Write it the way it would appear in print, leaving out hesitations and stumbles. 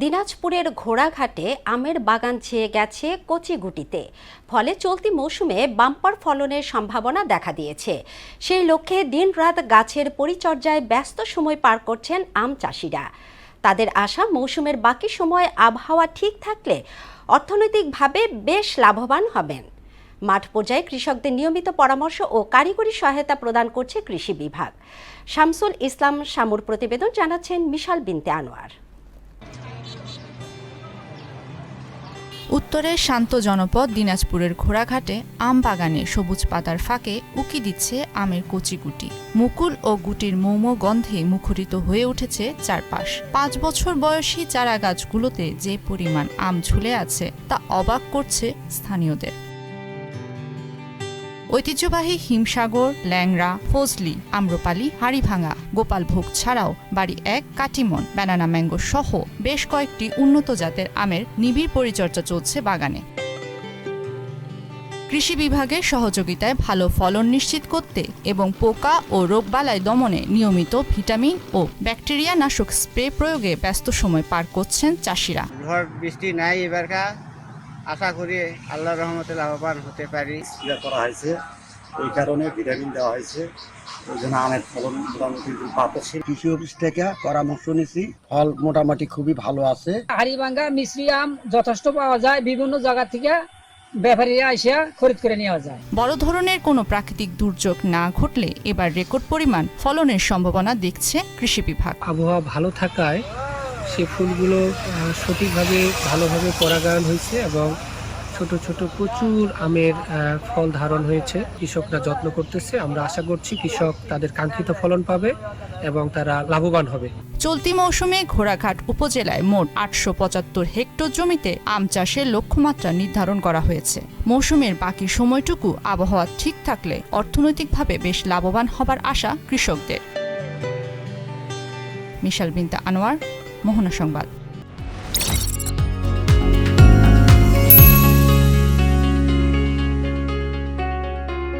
দিনাজপুরের ঘোড়াঘাটে আমের বাগান ছেয়ে গেছে কচিগুটিতে। ফলে চলতি মৌসুমে বাম্পার ফলনের সম্ভাবনা দেখা দিয়েছে। সেই লক্ষ্যে দিনরাত গাছের পরিচর্যায় ব্যস্ত সময় পার করছেন আম চাষিরা। তাদের আশা, মৌসুমের বাকি সময় আবহাওয়া ঠিক থাকলে অর্থনৈতিকভাবে বেশ লাভবান হবেন। মাঠ পর্যায়ে কৃষকদের নিয়মিত পরামর্শ ও কারিগরি সহায়তা প্রদান করছে কৃষি বিভাগ। শামসুল ইসলাম শামুর প্রতিবেদন, জানাচ্ছেন মিশাল বিনতে আনোয়ার। উত্তরের শান্ত জনপদ দিনাজপুরের ঘোড়াঘাটে আম বাগানে সবুজ পাতার ফাঁকে উকি দিচ্ছে আমের কচিগুটি। মুকুল ও গুটির মৌম গন্ধে মুখরিত হয়ে উঠেছে চারপাশ। 5 বছর বয়সী চারা গাছগুলোতে যে পরিমাণ আম ঝুলে আছে তা অবাক করছে স্থানীয়দের। ঐতিহ্যবাহী হিমসাগর, ল্যাংড়া, ফজলি, আম্রপালি, হাড়িভাঙা, গোপালভোগ ছাড়াও বাড়ি 1, কাটিমন, ব্যানানা ম্যাঙ্গো সহ বেশ কয়েকটি উন্নত জাতের আমের নিবিড় পরিচর্যা চলছে বাগানে। কৃষি বিভাগের সহযোগিতায় ভালো ফলন নিশ্চিত করতে এবং পোকা ও রোগবালাই দমনে নিয়মিত ভিটামিন ও ব্যাকটেরিয়া নাশক স্প্রে প্রয়োগে ব্যস্ত সময় পার করছেন চাষিরা। ঝড় বৃষ্টি নাই এবারকার, আশা করি আল্লাহর রহমতে লাভবান হতে পারি। করা হয়েছে, এই কারণে ভিটামিন দেওয়া হয়েছে, ওই জন্য আমের ফলন মোটামুটি পাচ্ছে। কৃষি অফিস থেকে পরামর্শ নিয়েছি, ফল মোটামুটি খুবই ভালো আছে। হাড়িভাঙ্গা মিশ্রি আম যথেষ্ট পাওয়া যায়, বিভিন্ন জায়গা থেকে ব্যাপারীরা এসে খরিদ করে নেওয়া যায়। বড় ধরনের কোনো প্রাকৃতিক দুর্যোগ না ঘটলে এবার রেকর্ড পরিমাণ ফলনের সম্ভাবনা দেখছে কৃষি বিভাগ। আবহাওয়া ভালো থাকায় সে ফুলগুলো সঠিকভাবে ভালোভাবে পরাগায়ন হয়েছে এবং ছোট ছোট প্রচুর আমের ফল ধারণ হয়েছে। কৃষকরা যত্ন করতেছে, আমরা আশা করছি কৃষক তাদের কাঙ্ক্ষিত ফলন পাবে এবং তারা লাভবান হবে। চলতি মৌসুমে ঘোড়াঘাট উপজেলায় মোট 875 হেক্টর জমিতে আম চাষের লক্ষ্যমাত্রা নির্ধারণ করা হয়েছে। মৌসুমের বাকি সময়টুকু আবহাওয়া ঠিক থাকলে অর্থনৈতিকভাবে বেশ লাভবান হবার আশা কৃষকদের। মিশাল বিনতে আনোয়ার, মোহনা সংবাদ।